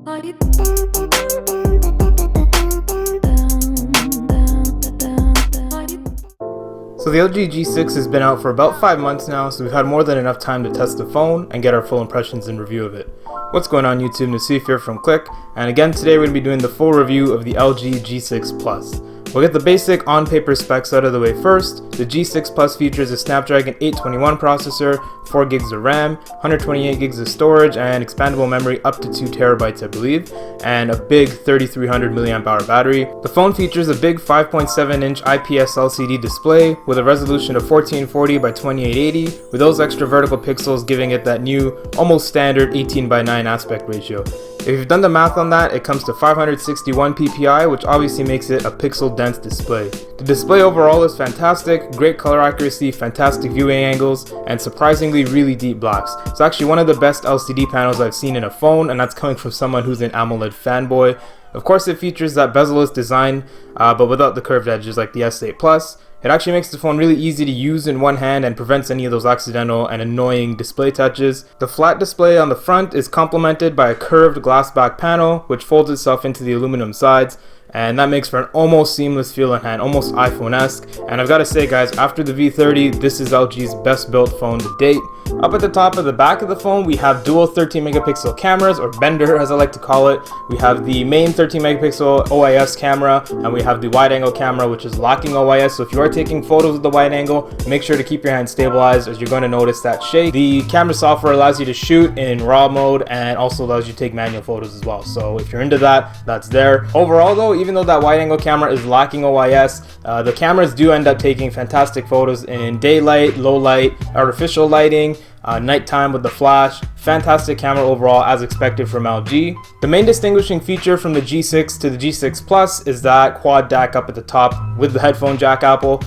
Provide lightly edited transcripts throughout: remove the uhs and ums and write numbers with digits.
So the LG G6 has been out for about 5 months now, so we've had more than enough time to test the phone and get our full impressions and review of it. What's going on YouTube, Nasif here from Click, and again today we're going to be doing the full review of the LG G6 Plus. We'll get the basic on-paper specs out of the way first. The G6 Plus features a Snapdragon 821 processor, 4 gigs of RAM, 128 gigs of storage, and expandable memory up to 2 terabytes I believe, and a big 3300 mAh battery. The phone features a big 5.7-inch IPS LCD display with a resolution of 1440 by 2880, with those extra vertical pixels giving it that new, almost standard 18:9 aspect ratio. If you've done the math on that, it comes to 561 ppi, which obviously makes it a pixel-dense display. The display overall is fantastic, great color accuracy, fantastic viewing angles, and surprisingly really deep blacks. It's actually one of the best LCD panels I've seen in a phone, and that's coming from someone who's an AMOLED fanboy. Of course it features that bezel-less design, but without the curved edges like the S8 Plus. It actually makes the phone really easy to use in one hand and prevents any of those accidental and annoying display touches. The flat display on the front is complemented by a curved glass back panel which folds itself into the aluminum sides, and that makes for an almost seamless feel in hand, almost iPhone-esque. And I've got to say guys, after the V30, this is LG's best built phone to date. Up at the top of the back of the phone, we have dual 13 megapixel cameras, or Bender as I like to call it. We have the main 13 megapixel OIS camera, and we have the wide angle camera which is lacking OIS, so if you are taking photos with the wide angle, make sure to keep your hand stabilized as you're going to notice that shake. The camera software allows you to shoot in RAW mode and also allows you to take manual photos as well, so if you're into that, that's there. Overall though, even though that wide angle camera is lacking OIS, the cameras do end up taking fantastic photos in daylight, low light, artificial lighting, nighttime with the flash. Fantastic camera overall as expected from LG. The main distinguishing feature from the G6 to the G6 Plus is that quad DAC up at the top with the headphone jack Apple.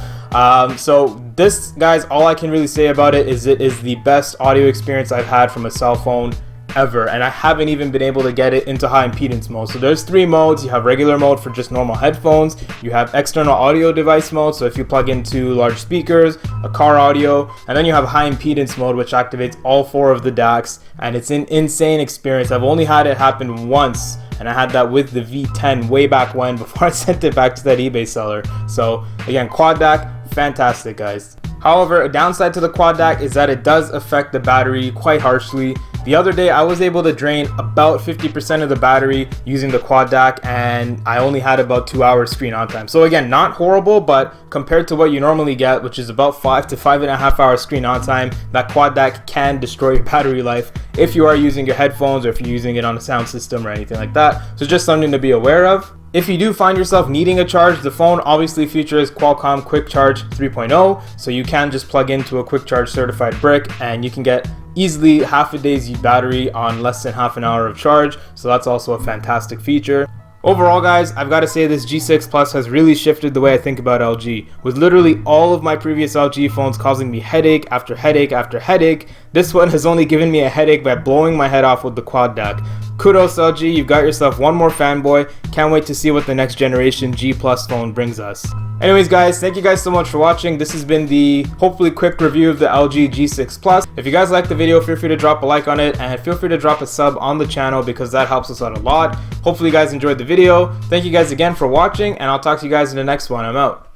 So this, guys, all I can really say about it is the best audio experience I've had from a cell phone ever, and I haven't even been able to get it into high impedance mode. So there's 3 modes. You have regular mode for just normal headphones, you have external audio device mode, so if you plug into large speakers, a car audio, and then you have high impedance mode which activates all 4 of the DACs, and it's an insane experience. I've only had it happen once, and I had that with the V10 way back when, before I sent it back to that eBay seller. So again, quad DAC, fantastic guys. However, a downside to the quad DAC is that it does affect the battery quite harshly. The other day I was able to drain about 50% of the battery using the quad DAC, and I only had about 2 hours screen on time. So again, not horrible, but compared to what you normally get, which is about 5 to 5.5 hours screen on time, that quad DAC can destroy your battery life if you are using your headphones or if you're using it on a sound system or anything like that. So just something to be aware of. If you do find yourself needing a charge, the phone obviously features Qualcomm Quick Charge 3.0, so you can just plug into a Quick Charge certified brick and you can get easily half a day's battery on less than half an hour of charge, so that's also a fantastic feature. Overall guys, I've got to say this G6 Plus has really shifted the way I think about LG. With literally all of my previous LG phones causing me headache after headache after headache, this one has only given me a headache by blowing my head off with the quad DAC. Kudos LG, you've got yourself one more fanboy. Can't wait to see what the next generation G Plus phone brings us. Anyways guys, thank you guys so much for watching. This has been the hopefully quick review of the LG G6 Plus. If you guys liked the video, feel free to drop a like on it and feel free to drop a sub on the channel because that helps us out a lot. Hopefully you guys enjoyed the video. Thank you guys again for watching, and I'll talk to you guys in the next one. I'm out.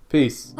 Peace.